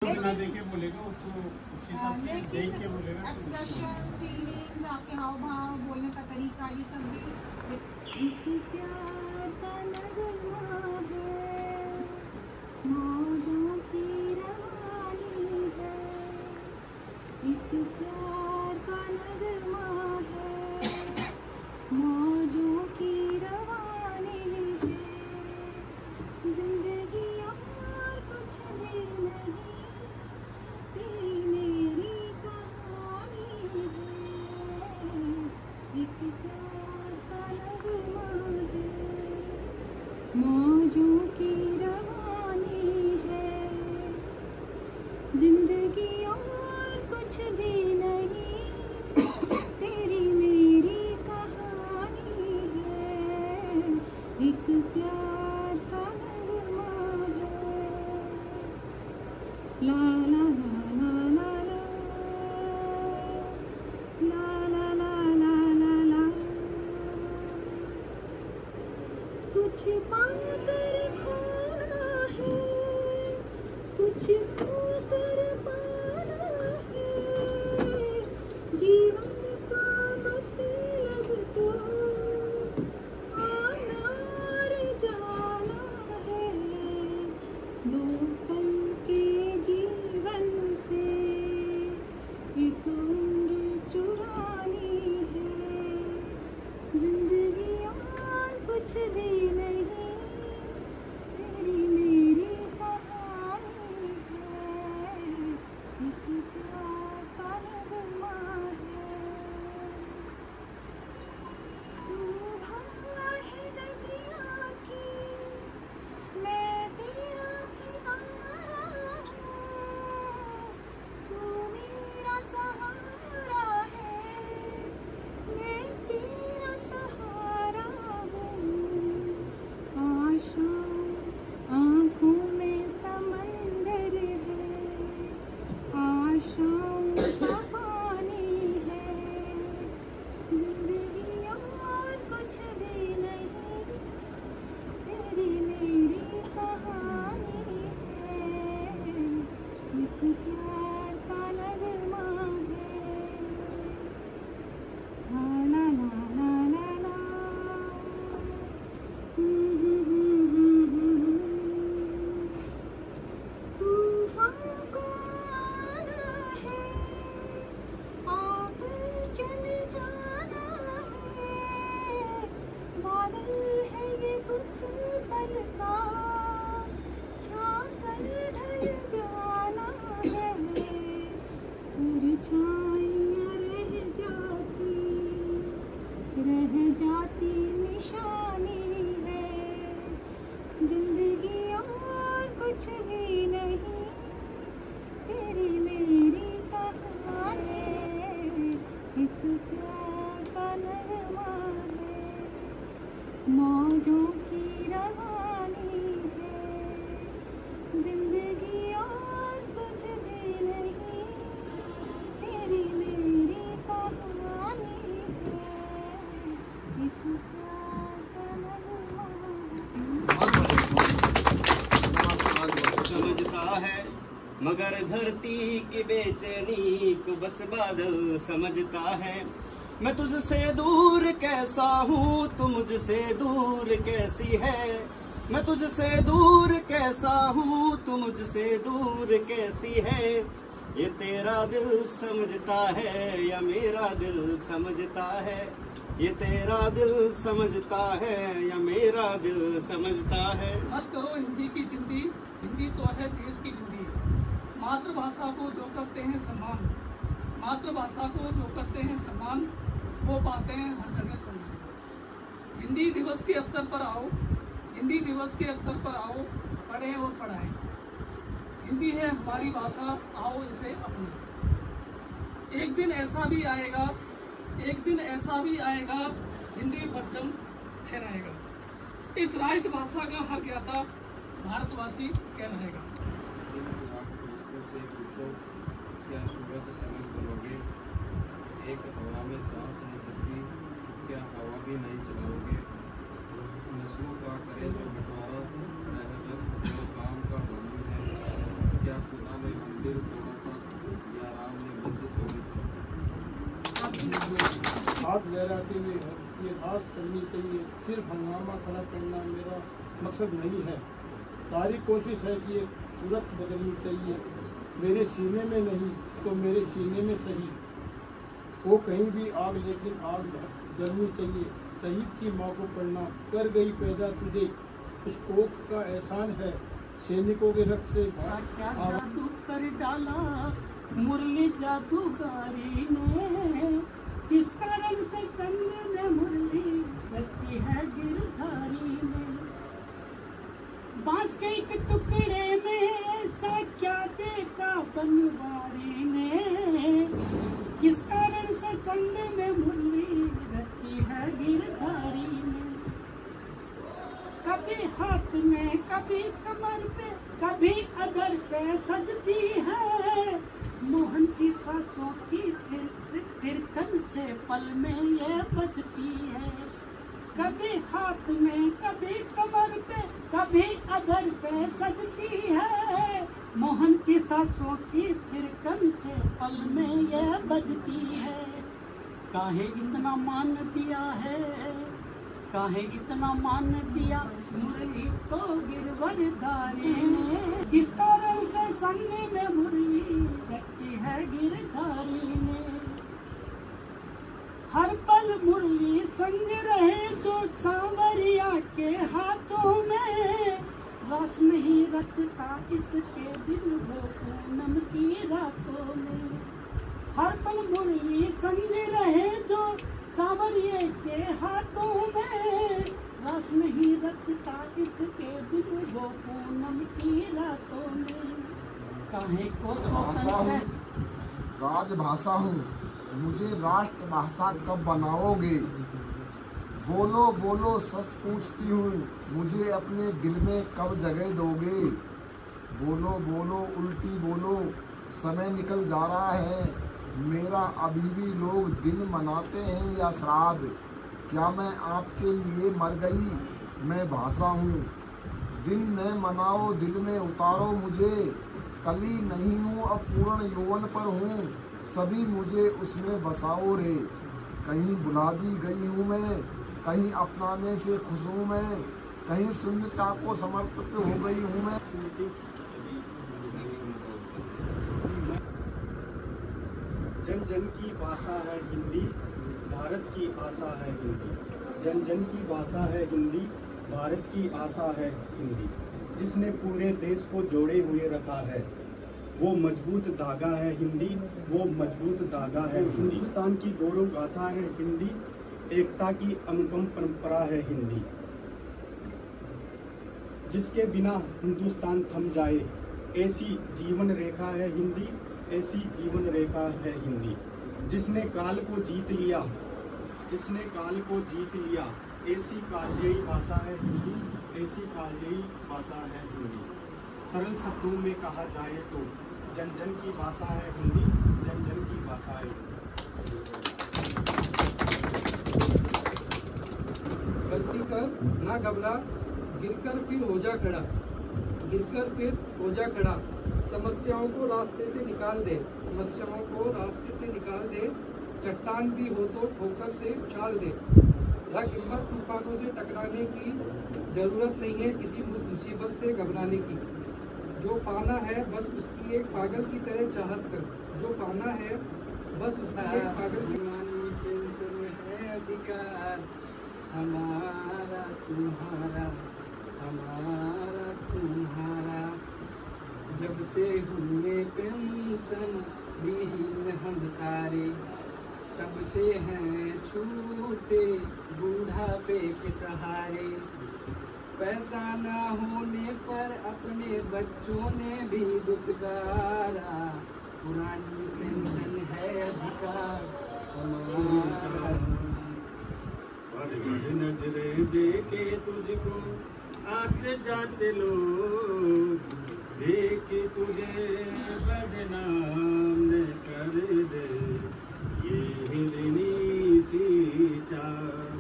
ना देखे बोलेगा उसको, उस हिसाब से देख के बोलेगा। एक्सप्रेशन, फीलिंग्स, आपके हाव भाव, बोलने का तरीका, ये सब भी प्यार का नगमा है, मौजों की रवानी है। एक प्यार का नगमा है, मौजों की रवानी है। जिंदगी और कुछ भी नहीं, तेरी मेरी कहानी है। एक प्यार का नगमा है, मौजों की रवानी है। जिंदगी और कुछ भी नहीं, तेरी मेरी कहानी है। एक प्यार का नगमा है। ला ला ला ला ला ला ला ला ला ला ला। कुछ पाकर खोना है, कुछ खोकर पाना है। जीवन का मतलब तो आना और जाना है। दो पल के जीवन से एक उम्र चुरानी है। जिंदगी और कुछ भी नहीं, तेरी मेरी कहानी है। एक प्यार का नगमा है। तू हवा है नदिया की, मैं तेरा किनारा हूँ। तू मेरा सहारा है, मैं तेरा सहारा हूँ। आशा आँखों में समंदर है, आशाओं का पानी है। जिंदगी और कुछ भी नहीं, तेरी मेरी कहानी है। एक प्यार का नगमा है। ला ला ला ला ला तूफान को आना है, आकर चल जाना है। बादल है ये कुछ पल का, छाकर ढल जाना है। परछाइयाँ रह जाती निशानी है। जिंदगी और कुछ भी नहीं, तेरी मेरी कहानी है। एक प्यार का नगमा है, मौजों की रवानी है। जिंदगी और कुछ भी नहीं, तेरी मेरी कहानी है। एक प्यार का नगमा समझता है मगर धरती की बेचैनी को बस बादल समझता है। मैं तुझसे दूर कैसा हूँ, तू मुझसे दूर कैसी है। मैं तुझसे दूर कैसा हूँ, तू मुझसे दूर कैसी है। ये तेरा दिल समझता है या मेरा दिल समझता है। ये तेरा दिल समझता है या मेरा दिल समझता है। मत करो हिंदी की चिंती, हिंदी तो है देश की हिंदी। मातृभाषा को जो करते हैं सम्मान, मातृभाषा को जो करते हैं सम्मान, वो पाते हैं हर जगह सम्मान। हिंदी दिवस के अवसर पर आओ, हिंदी दिवस के अवसर पर आओ, पढ़ें और पढ़ाएं। हिंदी है हमारी भाषा, आओ इसे अपनाएं। एक दिन ऐसा भी आएगा, एक दिन ऐसा भी आएगा, हिंदी परचम फहराएगा। इस राष्ट्रभाषा का हक ज्ञाता भारतवासी कहलाएगा। से पूछो क्या सूरज अलग बोलोगे, एक हवा में सांस नहीं सकती, क्या हवा भी नहीं चलाओगे। नस्लों का करे जो बंटवारा, रहमत जो काम का हानि है, क्या खुदा ने हाथ लहराते हुए ये रात करनी चाहिए। सिर्फ हंगामा खड़ा करना मेरा मकसद नहीं है। सारी कोशिश है कि ये सूरत बदलनी चाहिए। मेरे सीने में नहीं तो मेरे सीने में सही वो कहीं भी आग, लेकिन आग जलनी चाहिए। शहीद की माँ को पढ़ना, कर गई पैदा तुझे उस कोख का एहसान है। सैनिकों के रक्त से क्या जादू कर डाला मुरली जादूगारी ने, किस कारण से संग में मुरली रखती है गिरधारी ने। बांस के एक टुकड़े में ऐसा क्या देखा बनवारी ने, किस कारण से संग में मुरली रखती है गिरधारी ने। कभी हाथ में, कभी कमर पे, कभी अगर पे सजती है। मोहन की सांसों की थिरकन से पल में ये बजती है। कभी हाथ में, कभी कमर पे, कभी अगर पे सजती है। मोहन की सांसों की थिरकन से पल में ये बजती है। काहे इतना मान दिया है, काहे इतना मान दिया मुरली को गिरवरधारी ने, किस कारण से संग में मुरली रखती है गिरधारी ने। हर पल मुरली संग रहे जो सांवरिया के हाथों में। रस नहीं रचता इसके दिल वो पूनम की रातों में। हर पल मुरली संग रहे जो सांवरिया के हाथों में। रस नहीं रचता इसके दिल वो पूनम की रातों में। काहे को भाषा हूँ, राजभाषा हूँ, मुझे राष्ट्रभाषा कब बनाओगे। बोलो बोलो सच पूछती हूँ, मुझे अपने दिल में कब जगह दोगे। बोलो बोलो उल्टी बोलो, समय निकल जा रहा है मेरा, अभी भी लोग दिन मनाते हैं या श्राद्ध। क्या मैं आपके लिए मर गई, मैं भाषा हूँ। दिन न मनाओ दिल में उतारो मुझे, कली नहीं हूँ अब पूर्ण यौवन पर हूँ। सभी मुझे उसमें बसाओ रे, कहीं बुला दी गई हूँ मैं, कहीं अपनाने से खुश हूँ मैं, कहीं शून्यता को समर्पित हो गई हूँ मैं। जन जन की भाषा है हिंदी, भारत की आशा है हिंदी। जन जन की भाषा है हिंदी, भारत की आशा है हिंदी। जिसने पूरे देश को जोड़े हुए रखा है वो मजबूत धागा है हिंदी, वो मजबूत धागा है हिंदी। हिंदुस्तान की गौरव गाथा है हिंदी, एकता की अनुपम परंपरा है हिंदी। जिसके बिना हिंदुस्तान थम जाए ऐसी जीवन रेखा है हिंदी, ऐसी जीवन रेखा है हिंदी। जिसने काल को जीत लिया, जिसने काल को जीत लिया, ऐसी कालजयी भाषा है हिंदी, ऐसी कालजयी भाषा है हिंदी। सरल शब्दों में कहा जाए तो जन जन की भाषा है हिंदी, जन जन की भाषा है। गलती कर ना घबरा, गिरकर फिर हो जा खड़ा, गिरकर फिर हो जा खड़ा। समस्याओं को रास्ते से निकाल दे, समस्याओं को रास्ते से निकाल दे। चट्टान भी हो तो ठोकर से उछाल दे। रख हिम्मत तूफानों से टकराने की, जरूरत नहीं है किसी मुसीबत से घबराने की। जो पाना है बस उसकी एक पागल की तरह चाहत कर, जो पाना है बस उसकी एक पागल की। टेंशन है अधिकार हमारा तुम्हारा, हमारा तुम्हारा। जब से हुए पेंशन विहीन हम सारे, तब से हैं छूटे बूढ़ापे के सहारे। पैसा ना होने पर अपने बच्चों ने भी दुखदारा, पुरानी पेंशन है अधिकार हमारा। बड़ी नजरे देखे तुझको आते जाते लोग, देखे तुझे बदनाम न कर दे ये हिरनी सी चाल।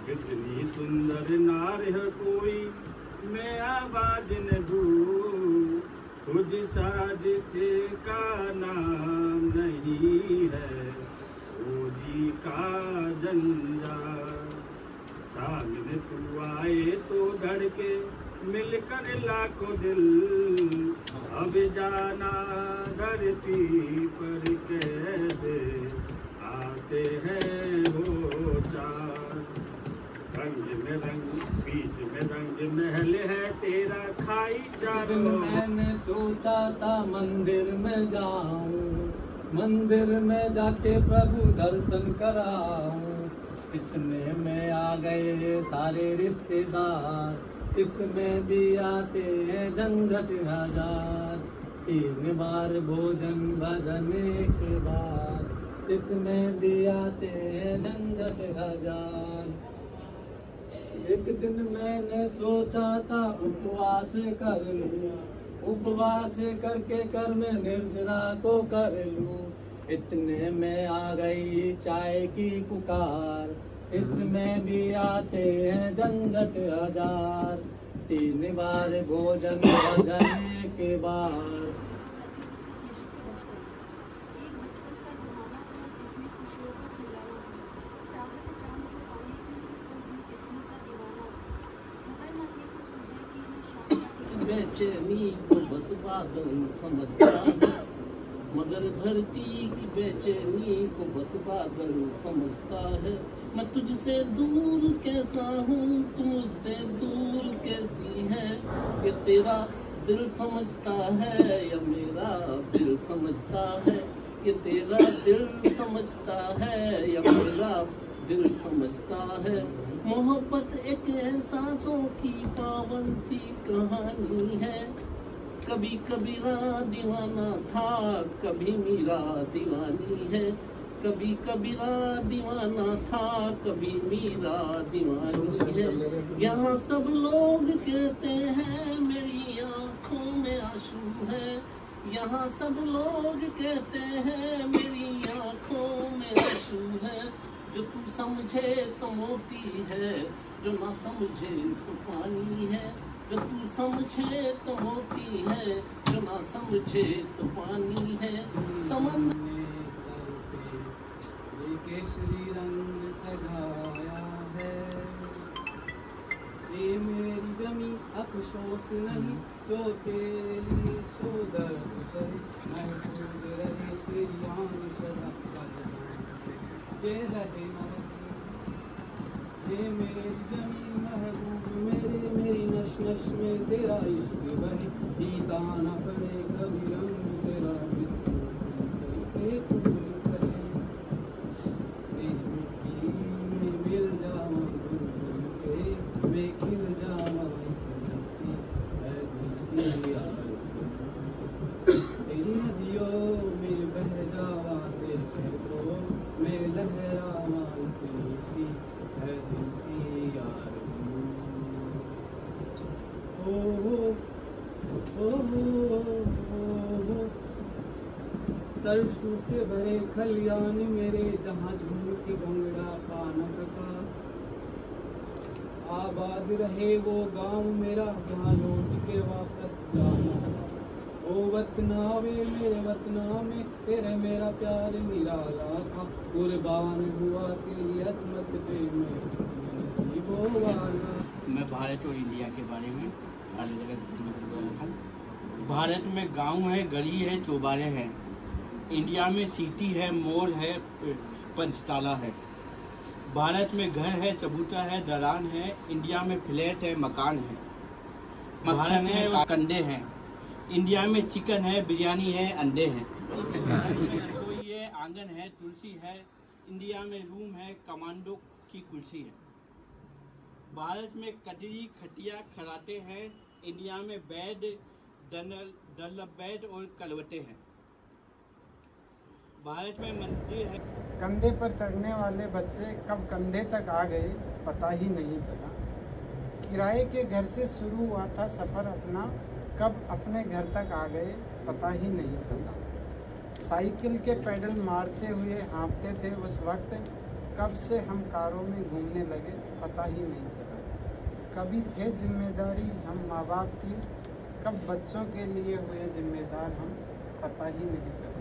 कितनी सुंदर नार है कोई मैं आवाज न दूँ, तुझ साजिश का नाम नहीं है ओ जी का जंजाल। सामने तू आए तो धड़के मिलकर लाखों दिल, अब जाना धरती पर कैसे आते हैं वो चार। रंग में रंग बीच में रंग महल है तेरा खाई चारों। मैंने सोचा था मंदिर में जाऊं, मंदिर में जाके प्रभु दर्शन कराऊं। इतने में आ गए सारे रिश्तेदार, इसमें भी आते हैं झंझट हजार। 3 बार भोजन भजन के बाद, इसमें भी आते हैं झंझट हजार। एक दिन मैंने सोचा था उपवास कर लूं, उपवास करके कर में निर्जरा को कर लूं। इतने में आ गई चाय की पुकार, इसमें भी आते हैं झंझट हजार। 3 बार भोजन भजन के बाद। बेचैनी को बस बादल समझता है, मगर धरती की बेचैनी को बस बादल समझता है। मैं तुझसे दूर कैसा हूँ, तू मुझसे दूर कैसी है। ये तेरा दिल समझता है या मेरा दिल समझता है। ये तेरा दिल समझता है या मेरा दिल समझता है। मोहब्बत एक एहसासों की पावन सी कहानी है। कभी कबीरा दीवाना था, कभी मीरा दीवानी है। कभी कबीरा दीवाना था, कभी मीरा दीवानी है। यहाँ सब लोग कहते हैं मेरी आँखों में आंसू है। यहाँ सब लोग कहते हैं मेरी आँखों में आंसू है। जो तू समझे तो मोती है, जो ना समझे तो पानी है। जो तू समझे तो मोती है, जो ना समझे तो पानी है। समंदर केसरी रंग सजाया है, ये मेरी जमी अफसोस नहीं, जो तेरे लिए सो दर्द सही। महफूज रहे तेरी आन सदा, ये रहे न ये मेरी जमी महबूब मेरे, मेरी नश नश में तेरा इश्क बहे। जीता न पड़े कभी रंग तेरा जिस्म से करे। मिल जावा मैं खिल जावा तेरी नदियों में बह जावा तेरे को मैं लहरावा तेरी सी है दिल की यार। सरसों से भरे खलियान मेरे, जहाँ झूम के भंगड़ा पा न सका। आबाद रहे वो गांव मेरा, जहाँ लौट के वापस जा न सका। ओ वतनावे मेरे वतना में तेरे मेरा प्यार निराला था। कुर्बान हुआ तेरी असमत पे मैं नसीबों वाला। मैं भारत और इंडिया के बारे में अलग अलग भारत में गांव है, गली है, चौबारे हैं। इंडिया में सिटी है, मॉल है, पंचताला है। भारत में घर है, चबूतरा है, दलान है। इंडिया में फ्लैट है, मकान है। भारत में कंडे हैं। इंडिया में चिकन है, बिरयानी है, अंडे हैं। रसोई है, आंगन है, तुलसी है। इंडिया में रूम है, कमांडो की कुर्सी है। भारत में कटरी, खटिया, खराटे हैं। इंडिया में बेड, डल्लब बेड और कलवटे हैं। भारत में मंदिर है। कंधे पर चढ़ने वाले बच्चे कब कंधे तक आ गए पता ही नहीं चला। किराए के घर से शुरू हुआ था सफ़र अपना, कब अपने घर तक आ गए पता ही नहीं चला। साइकिल के पैडल मारते हुए हाँफते थे उस वक्त, कब से हम कारों में घूमने लगे पता ही नहीं चला। कभी थे जिम्मेदारी हम माँ बाप की, कब बच्चों के लिए हुए जिम्मेदार हम पता ही नहीं चला।